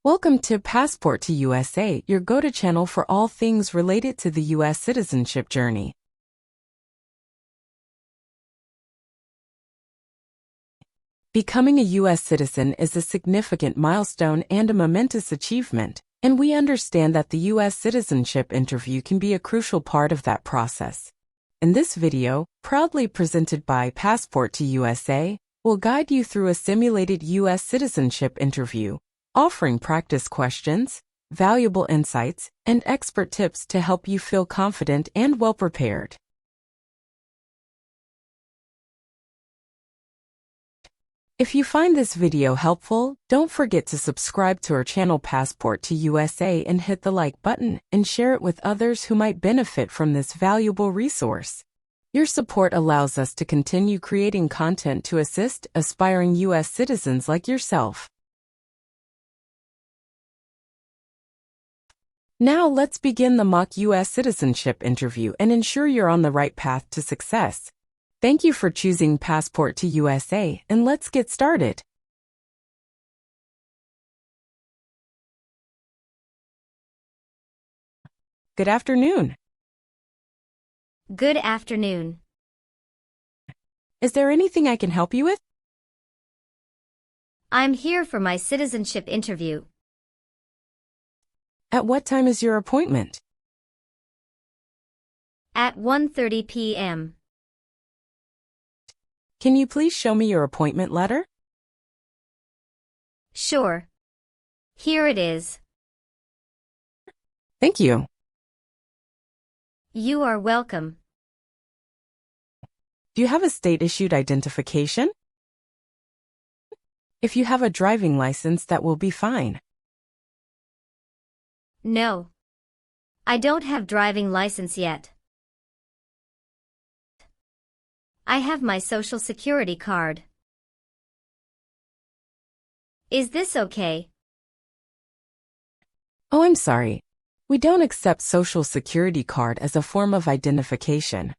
Welcome to Passport to USA, your go-to channel for all things related to the U.S. citizenship journey. Becoming a U.S. citizen is a significant milestone and a momentous achievement, and we understand that the U.S. Citizenship Interview can be a crucial part of that process. In this video, proudly presented by Passport to USA, we'll guide you through a simulated U.S. citizenship interview, offering practice questions, valuable insights, and expert tips to help you feel confident and well-prepared. If you find this video helpful, don't forget to subscribe to our channel Passport to USA and hit the like button and share it with others who might benefit from this valuable resource. Your support allows us to continue creating content to assist aspiring U.S. citizens like yourself. Now let's begin the mock U.S. citizenship interview and ensure you're on the right path to success. Thank you for choosing Passport to USA, and let's get started. Good afternoon. Good afternoon. Is there anything I can help you with? I'm here for my citizenship interview. At what time is your appointment? At 1:30 p.m. Can you please show me your appointment letter? Sure. Here it is. Thank you. You are welcome. Do you have a state-issued identification? If you have a driving license, that will be fine. No. I don't have driving license yet. I have my Social Security card. Is this okay? Oh, I'm sorry. We don't accept Social Security card as a form of identification,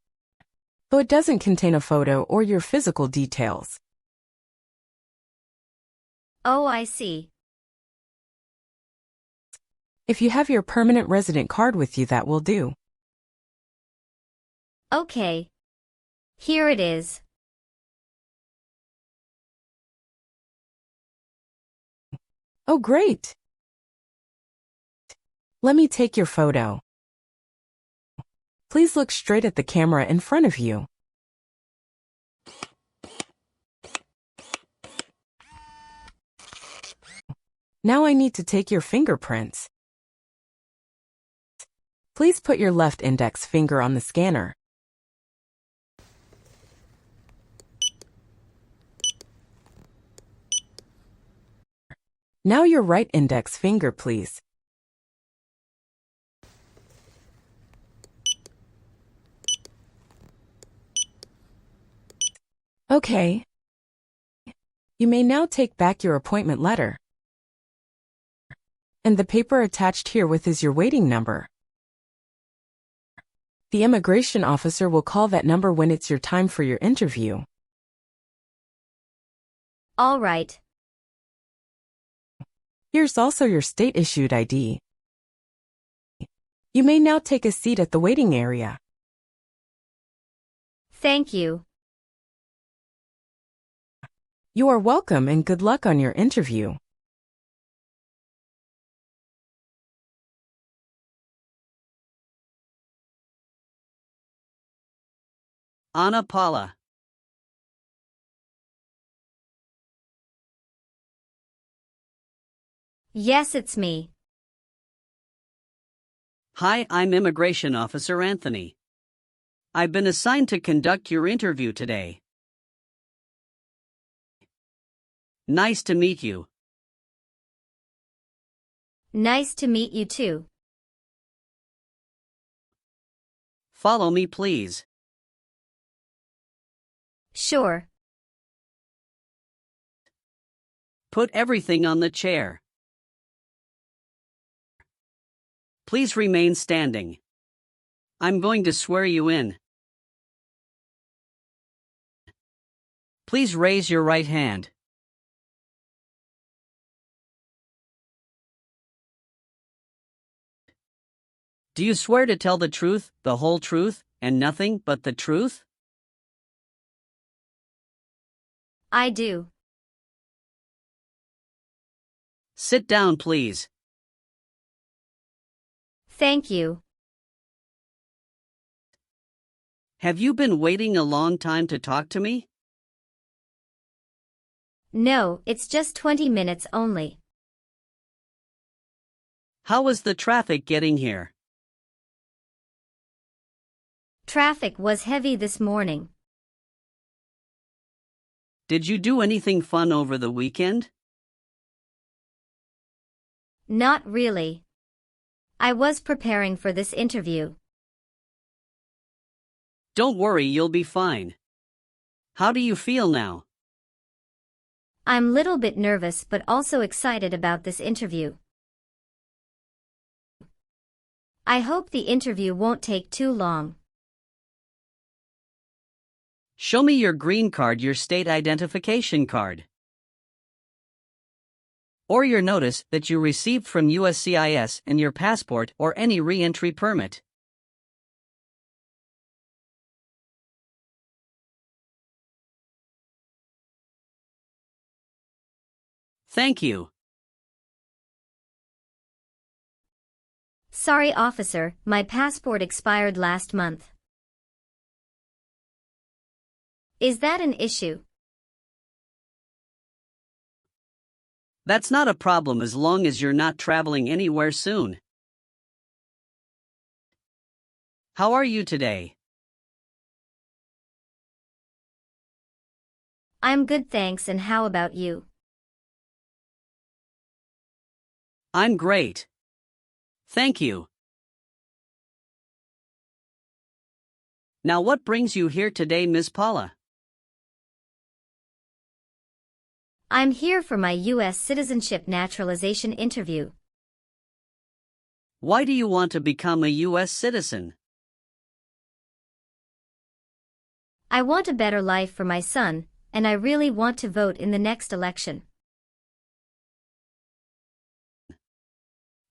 though it doesn't contain a photo or your physical details. Oh, I see. If you have your permanent resident card with you, that will do. Okay. Here it is. Oh, great. Let me take your photo. Please look straight at the camera in front of you. Now I need to take your fingerprints. Please put your left index finger on the scanner. Now your right index finger, please. Okay. You may now take back your appointment letter. And the paper attached herewith is your waiting number. The immigration officer will call that number when it's your time for your interview. All right. Here's also your state-issued ID. You may now take a seat at the waiting area. Thank you. You are welcome and good luck on your interview. Ana Paula. Yes, it's me. Hi, I'm Immigration Officer Anthony. I've been assigned to conduct your interview today. Nice to meet you. Nice to meet you too. Follow me, please. Sure. Put everything on the chair. Please remain standing. I'm going to swear you in. Please. Please raise your right hand. Do you swear to tell the truth, the whole truth, and nothing but the truth? I do. Sit down, please. Thank you. Have you been waiting a long time to talk to me? No, it's just 20 minutes only. How was the traffic getting here? Traffic was heavy this morning. Did you do anything fun over the weekend? Not really. I was preparing for this interview. Don't worry, you'll be fine. How do you feel now? I'm little bit nervous but also excited about this interview. I hope the interview won't take too long. Show me your green card, your state identification card. Or your notice that you received from USCIS and your passport or any re-entry permit. Thank you. Sorry, officer, my passport expired last month. Is that an issue? That's not a problem as long as you're not traveling anywhere soon. How are you today? I'm good, thanks, and how about you? I'm great. Thank you. Now what brings you here today, Miss Paula? I'm here for my U.S. Citizenship Naturalization interview. Why do you want to become a U.S. citizen? I want a better life for my son, and I really want to vote in the next election.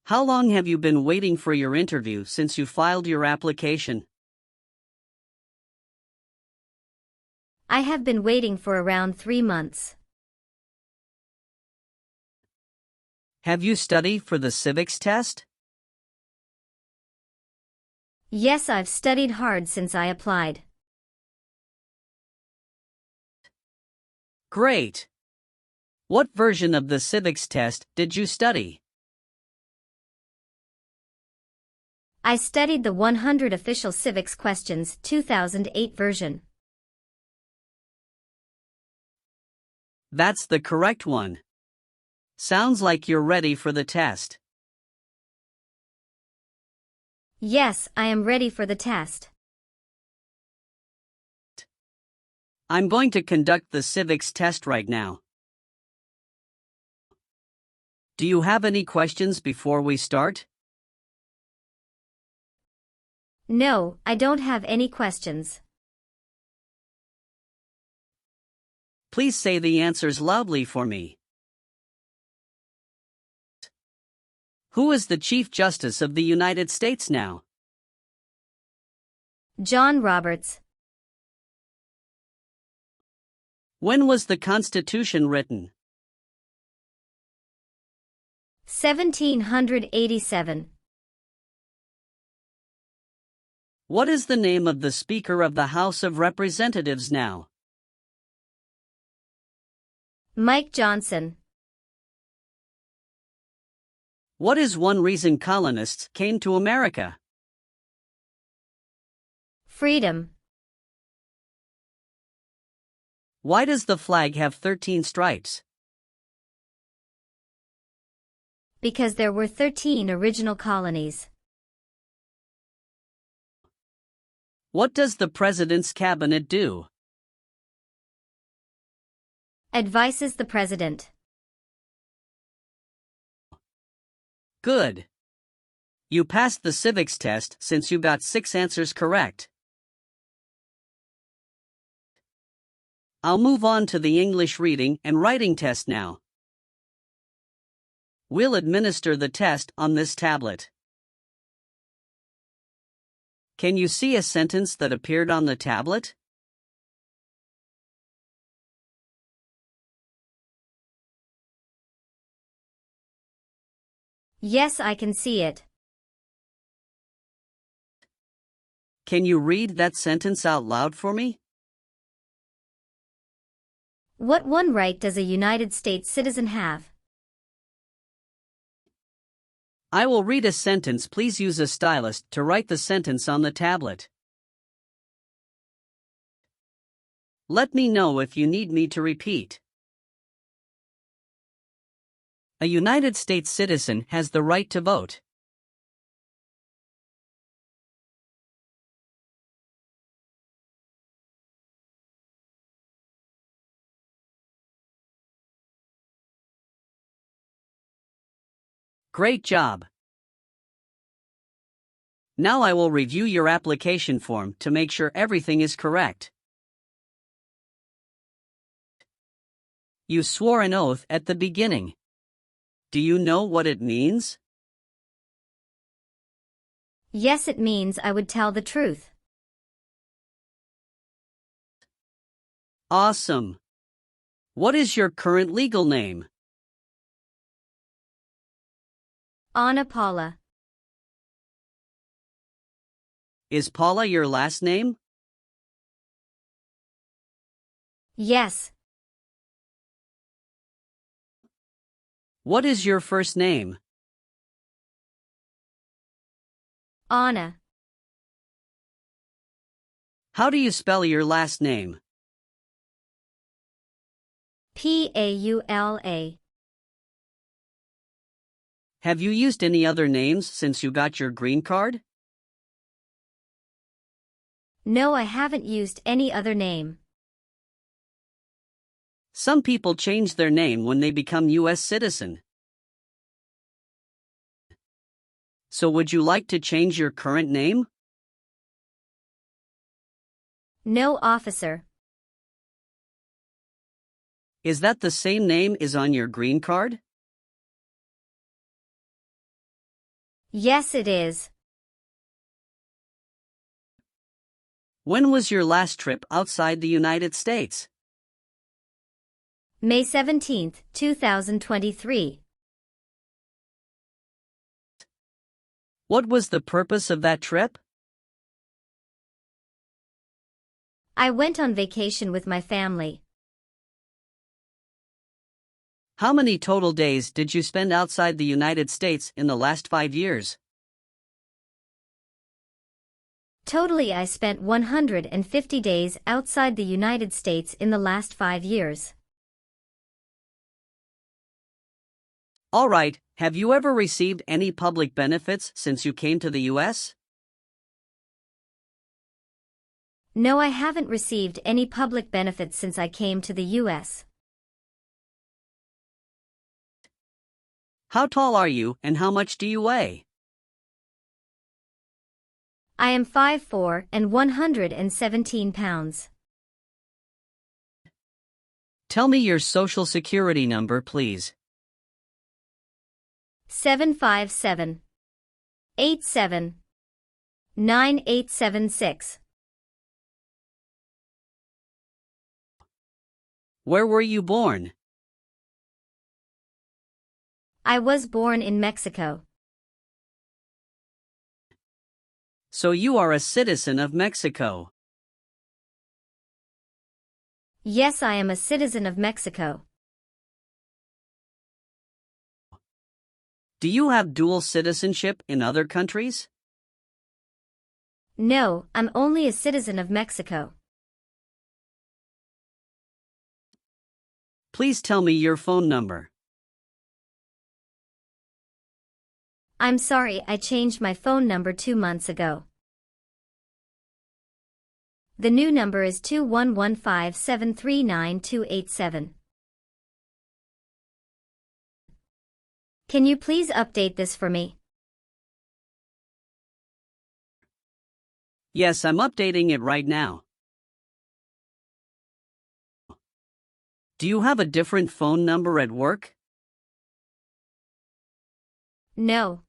How long have you been waiting for your interview since you filed your application? I have been waiting for around 3 months. Have you studied for the civics test? Yes, I've studied hard since I applied. Great. What version of the civics test did you study? I studied the 100 Official Civics Questions 2008 version. That's the correct one. Sounds like you're ready for the test. Yes, I am ready for the test. I'm going to conduct the civics test right now. Do you have any questions before we start? No, I don't have any questions. Please say the answers loudly for me. Who is the Chief Justice of the United States now? John Roberts. When was the Constitution written? 1787. What is the name of the Speaker of the House of Representatives now? Mike Johnson. What is one reason colonists came to America? Freedom. Why does the flag have 13 stripes? Because there were 13 original colonies. What does the President's cabinet do? Advises the president. Good. You passed the civics test since you got 6 answers correct. I'll move on to the English reading and writing test now. We'll administer the test on this tablet. Can you see a sentence that appeared on the tablet? Yes, I can see it. Can you read that sentence out loud for me? What one right does a United States citizen have? I will read a sentence. Please use a stylus to write the sentence on the tablet. Let me know if you need me to repeat. A United States citizen has the right to vote. Great job! Now I will review your application form to make sure everything is correct. You swore an oath at the beginning. Do you know what it means? Yes, it means I would tell the truth. Awesome! What is your current legal name? Anna Paula. Is Paula your last name? Yes. What is your first name? Anna. How do you spell your last name? Paula. Have you used any other names since you got your green card? No, I haven't used any other name. Some people change their name when they become U.S. citizen. So would you like to change your current name? No, officer. Is that the same name as on your green card? Yes, it is. When was your last trip outside the United States? May 17, 2023. What was the purpose of that trip? I went on vacation with my family. How many total days did you spend outside the United States in the last 5 years? Totally, I spent 150 days outside the United States in the last 5 years. All right, have you ever received any public benefits since you came to the U.S.? No, I haven't received any public benefits since I came to the U.S. How tall are you and how much do you weigh? I am 5'4" and 117 pounds. Tell me your social security number, please. 757-87-9876. Where were you born? I was born in Mexico. So you are a citizen of Mexico. Yes, I am a citizen of Mexico. Do you have dual citizenship in other countries? No, I'm only a citizen of Mexico. Please tell me your phone number. I'm sorry, I changed my phone number 2 months ago. The new number is 2115739287. Can you please update this for me? Yes, I'm updating it right now. Do you have a different phone number at work? No.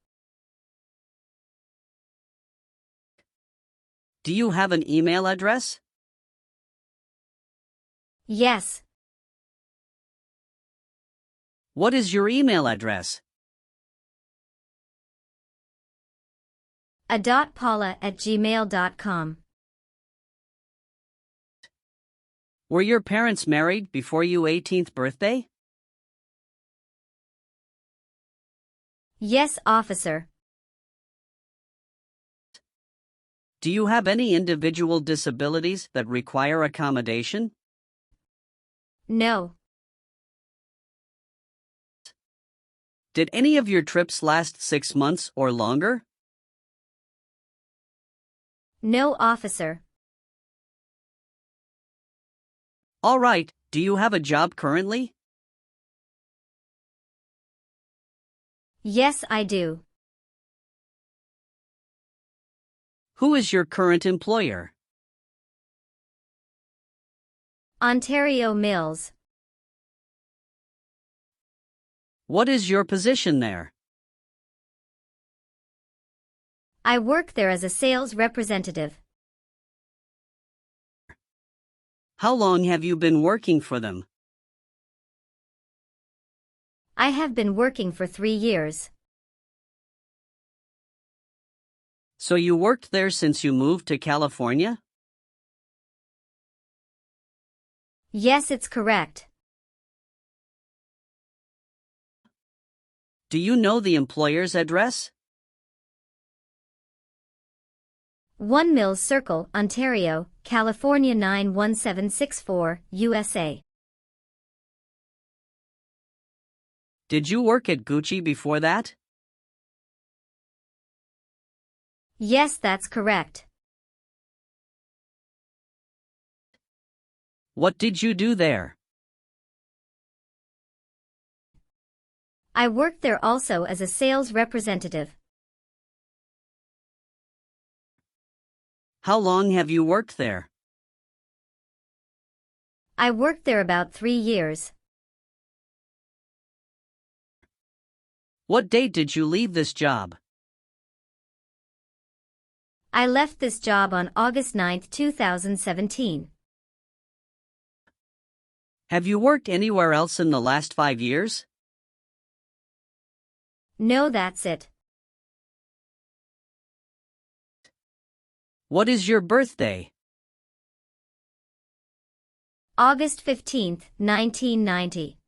Do you have an email address? Yes. What is your email address? a.paula@gmail.com. Were your parents married before your 18th birthday? Yes, officer. Do you have any individual disabilities that require accommodation? No. Did any of your trips last 6 months or longer? No, officer. All right, do you have a job currently? Yes, I do. Who is your current employer? Ontario Mills. What is your position there? I work there as a sales representative. How long have you been working for them? I have been working for 3 years. So you worked there since you moved to California? Yes, it's correct. Do you know the employer's address? 1 Mills Circle, Ontario, California 91764, USA. Did you work at Gucci before that? Yes, that's correct. What did you do there? I worked there also as a sales representative. How long have you worked there? I worked there about 3 years. What date did you leave this job? I left this job on August 9, 2017. Have you worked anywhere else in the last 5 years? No, that's it. What is your birthday? August 15, 1990.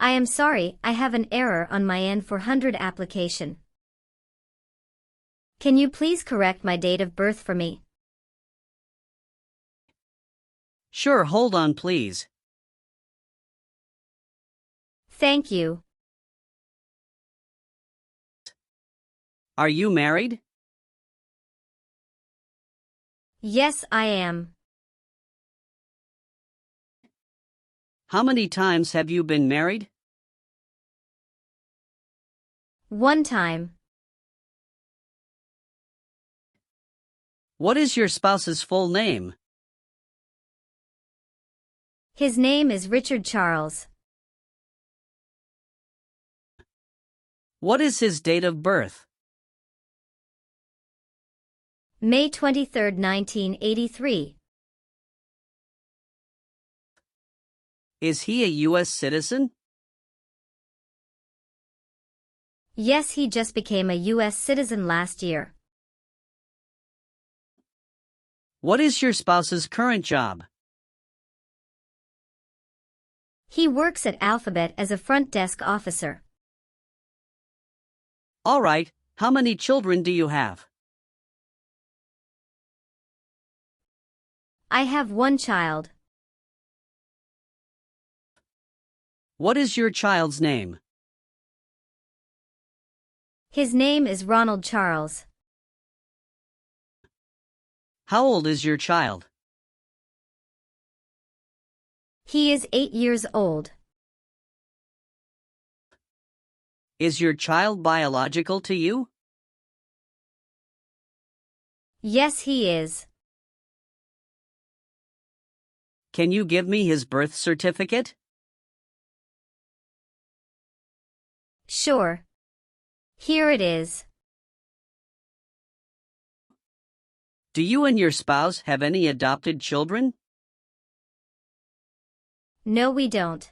I am sorry, I have an error on my N-400 application. Can you please correct my date of birth for me? Sure, hold on please. Thank you. Are you married? Yes, I am. How many times have you been married? 1 time. What is your spouse's full name? His name is Richard Charles. What is his date of birth? May 23, 1983. Is he a U.S. citizen? Yes, he just became a U.S. citizen last year. What is your spouse's current job? He works at Alphabet as a front desk officer. All right, how many children do you have? I have 1 child. What is your child's name? His name is Ronald Charles. How old is your child? He is 8 years old. Is your child biological to you? Yes, he is. Can you give me his birth certificate? Sure. Here it is. Do you and your spouse have any adopted children? No, we don't.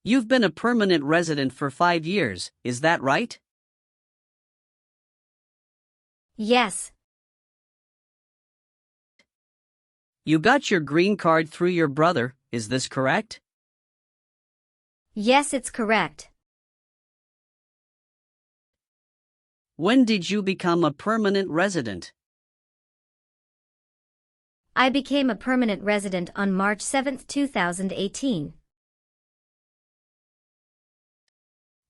You've been a permanent resident for 5 years, is that right? Yes. You got your green card through your brother, is this correct? Yes, it's correct. When did you become a permanent resident? I became a permanent resident on March 7, 2018.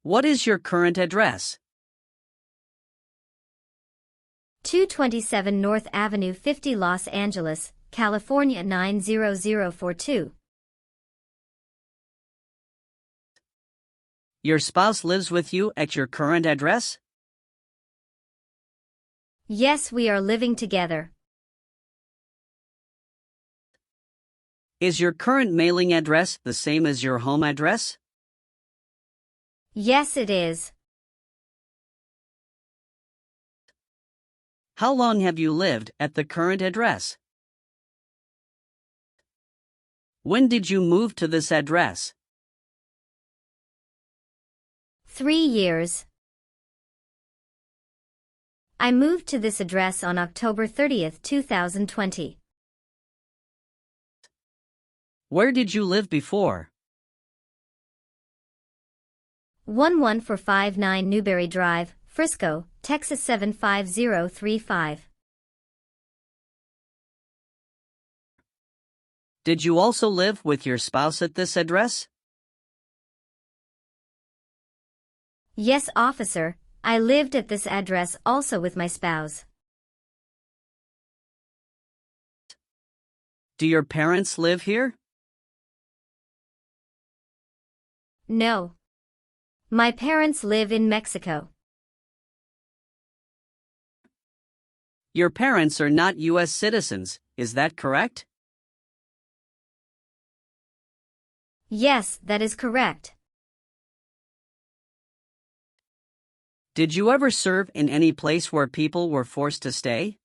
What is your current address? 227 North Avenue 50 Los Angeles, California 90042. Your spouse lives with you at your current address? Yes, we are living together. Is your current mailing address the same as your home address? Yes, it is. How long have you lived at the current address? When did you move to this address? 3 years. I moved to this address on October 30, 2020. Where did you live before? 11459 Newberry Drive, Frisco, Texas 75035. Did you also live with your spouse at this address? Yes, officer, I lived at this address also with my spouse. Do your parents live here? No. My parents live in Mexico. Your parents are not U.S. citizens, is that correct? Yes, that is correct. Did you ever serve in any place where people were forced to stay?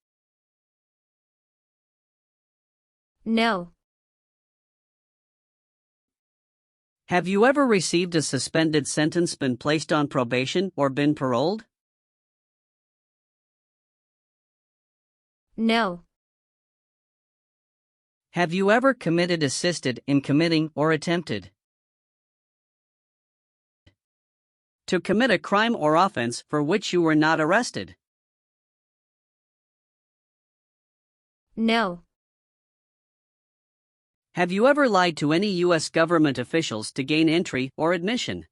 No. Have you ever received a suspended sentence, been placed on probation, or been paroled? No. Have you ever committed, assisted in committing, or attempted to commit a crime or offense for which you were not arrested? No. Have you ever lied to any U.S. government officials to gain entry or admission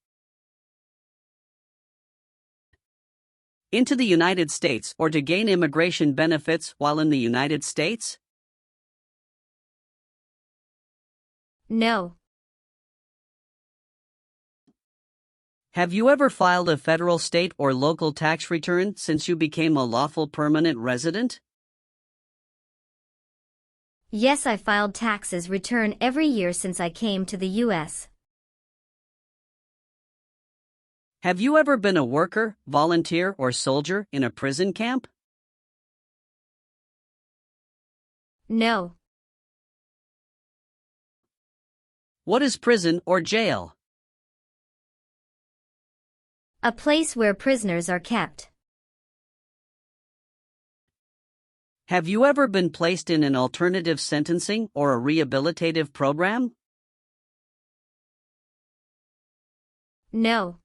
into the United States or to gain immigration benefits while in the United States? No. Have you ever filed a federal, state, or local tax return since you became a lawful permanent resident? Yes, I filed taxes return every year since I came to the U.S. Have you ever been a worker, volunteer, or soldier in a prison camp? No. What is prison or jail? A place where prisoners are kept. Have you ever been placed in an alternative sentencing or a rehabilitative program? No.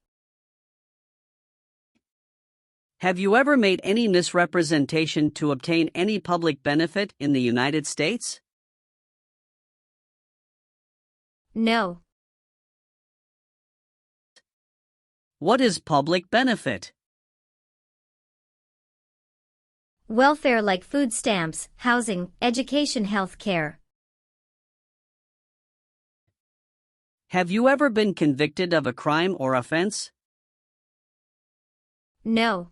Have you ever made any misrepresentation to obtain any public benefit in the United States? No. What is public benefit? Welfare like food stamps, housing, education, health care. Have you ever been convicted of a crime or offense? No.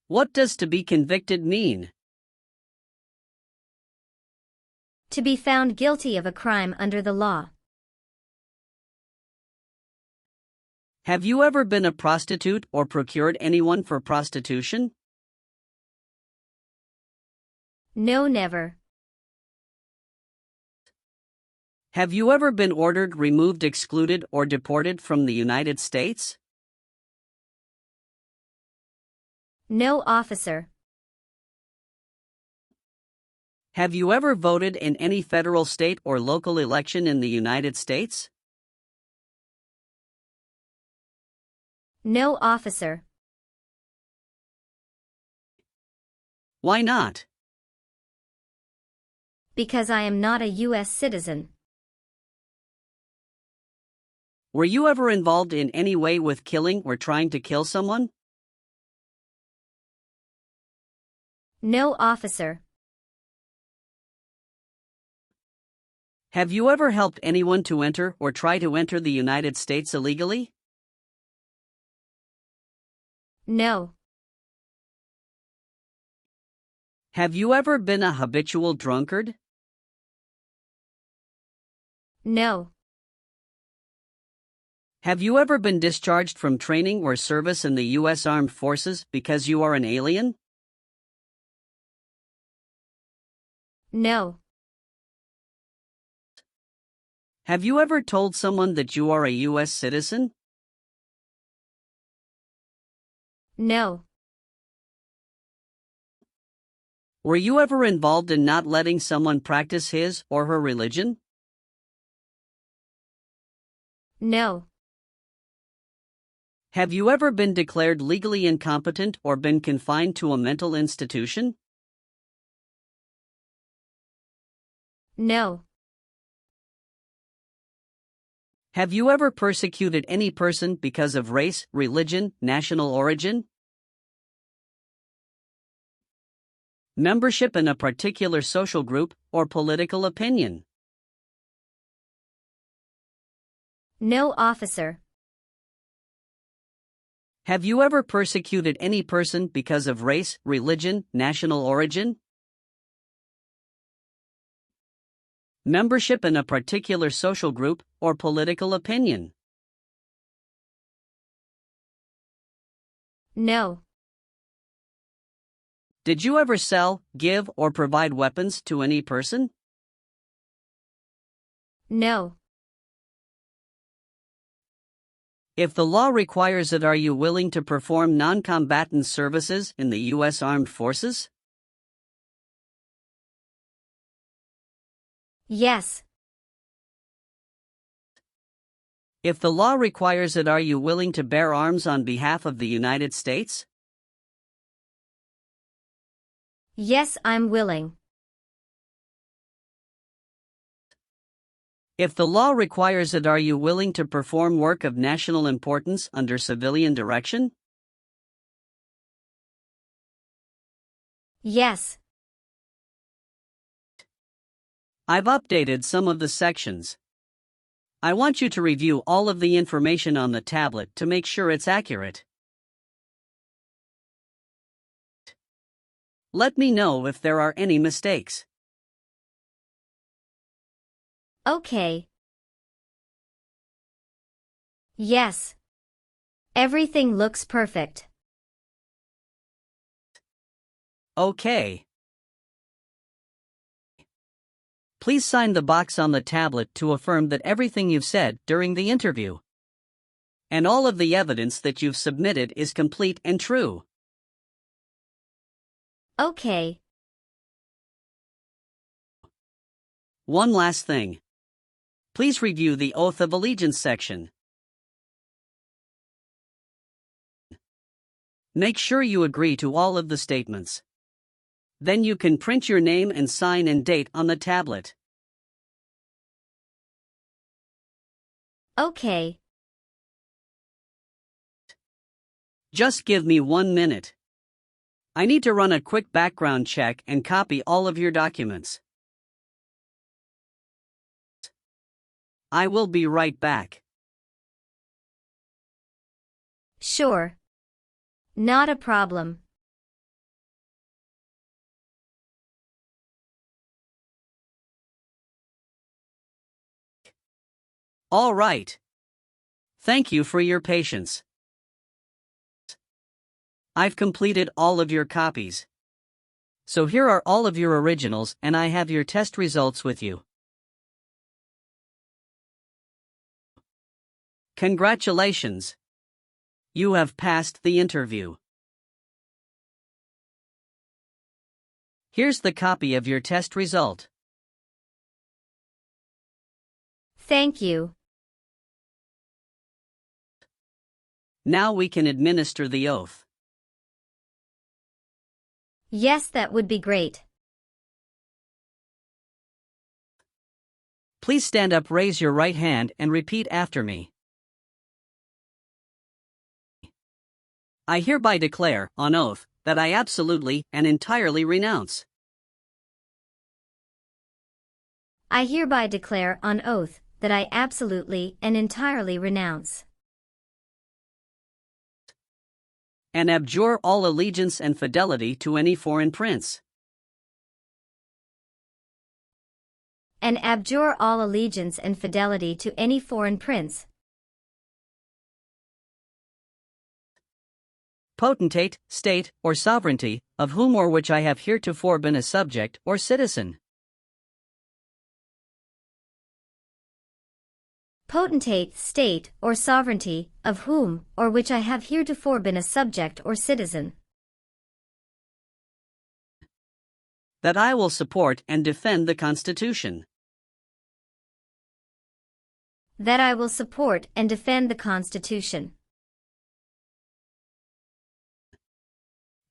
What does to be convicted mean? To be found guilty of a crime under the law. Have you ever been a prostitute or procured anyone for prostitution? No, never. Have you ever been ordered, removed, excluded, or deported from the United States? No, officer. Have you ever voted in any federal, state, or local election in the United States? No, officer. Why not? Because I am not a U.S. citizen. Were you ever involved in any way with killing or trying to kill someone? No, officer. Have you ever helped anyone to enter or try to enter the United States illegally? No. Have you ever been a habitual drunkard? No. Have you ever been discharged from training or service in the U.S. Armed Forces because you are an alien? No. Have you ever told someone that you are a U.S. citizen? No. Were you ever involved in not letting someone practice his or her religion? No. Have you ever been declared legally incompetent or been confined to a mental institution? No. Have you ever persecuted any person because of race, religion, national origin? Membership in a particular social group, or political opinion? No, officer. Have you ever persecuted any person because of race, religion, national origin? Membership in a particular social group, or political opinion? No. Did you ever sell, give, or provide weapons to any person? No. If the law requires it, are you willing to perform non-combatant services in the U.S. Armed Forces? Yes. If the law requires it, are you willing to bear arms on behalf of the United States? Yes, I'm willing. If the law requires it, are you willing to perform work of national importance under civilian direction? Yes. I've updated some of the sections. I want you to review all of the information on the tablet to make sure it's accurate. Let me know if there are any mistakes. Okay. Yes. Everything looks perfect. Okay. Please sign the box on the tablet to affirm that everything you've said during the interview and all of the evidence that you've submitted is complete and true. Okay. One last thing. Please review the Oath of Allegiance section. Make sure you agree to all of the statements. Then you can print your name and sign and date on the tablet. Okay. Just give me 1 minute. I need to run a quick background check and copy all of your documents. I will be right back. Sure. Not a problem. All right. Thank you for your patience. I've completed all of your copies. So here are all of your originals, and I have your test results with you. Congratulations! You have passed the interview. Here's the copy of your test result. Thank you. Now we can administer the oath. Yes, that would be great. Please stand up, raise your right hand, and repeat after me. I hereby declare, on oath, that I absolutely and entirely renounce. I hereby declare on oath that I absolutely and entirely renounce And abjure all allegiance and fidelity to any foreign prince. and abjure all allegiance and fidelity to any foreign prince, Potentate, state, or sovereignty, of whom or which I have heretofore been a subject or citizen. potentate, state, or sovereignty, of whom or which I have heretofore been a subject or citizen, That I will support and defend the Constitution. that I will support and defend the Constitution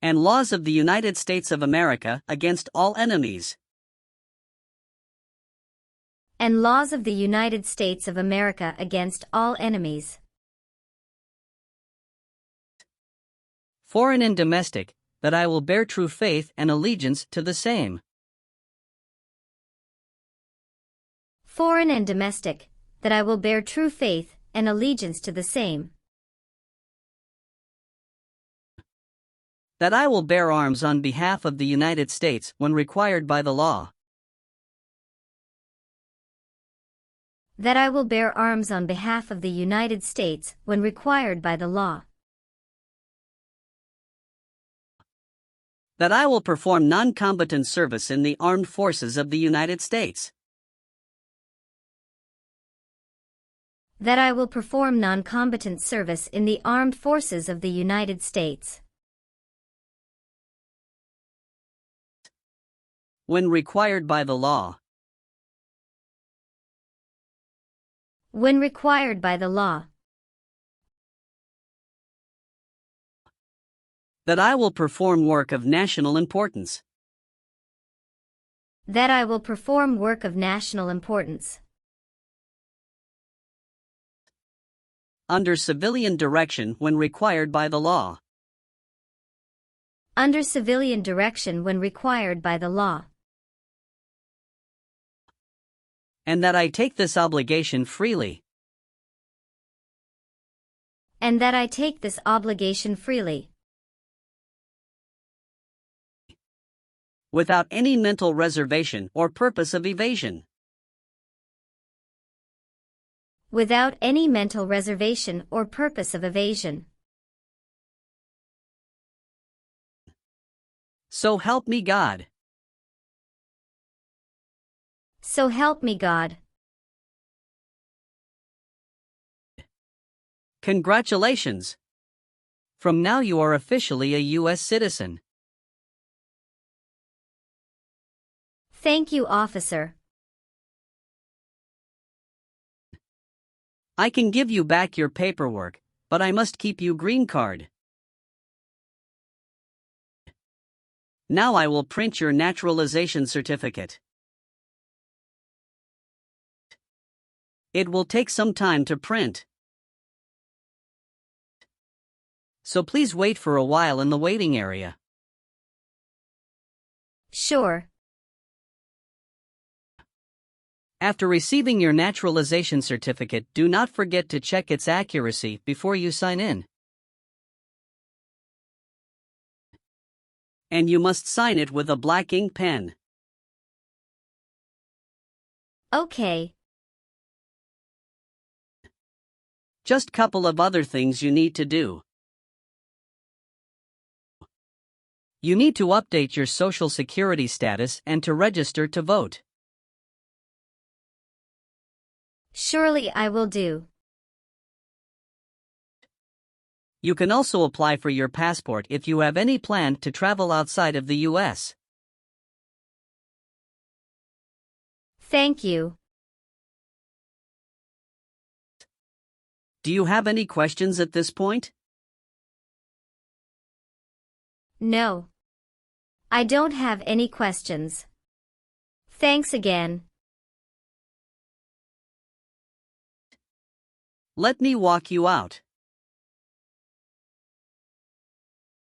And laws of the United States of America against all enemies. and laws of the United States of America against all enemies, Foreign and domestic, that I will bear true faith and allegiance to the same. foreign and domestic, that I will bear true faith and allegiance to the same, That I will bear arms on behalf of the United States when required by the law. that I will bear arms on behalf of the United States when required by the law, That I will perform non-combatant service in the armed forces of the United States. that I will perform non-combatant service in the armed forces of the United States, When required by the law. when required by the law, That I will perform work of national importance. that I will perform work of national importance, Under civilian direction when required by the law. under civilian direction when required by the law, And that I take this obligation freely. and that I take this obligation freely, Without any mental reservation or purpose of evasion. without any mental reservation or purpose of evasion. So help me God. So help me God. Congratulations! From now you are officially a U.S. citizen. Thank you, officer. I can give you back your paperwork, but I must keep you green card. Now I will print your naturalization certificate. It will take some time to print. So please wait for a while in the waiting area. Sure. After receiving your naturalization certificate, do not forget to check its accuracy before you sign in. And you must sign it with a black ink pen. Okay. Just couple of other things you need to do. You need to update your Social Security status and to register to vote. Surely I will do. You can also apply for your passport if you have any plan to travel outside of the U.S. Thank you. Do you have any questions at this point? No. I don't have any questions. Thanks again. Let me walk you out.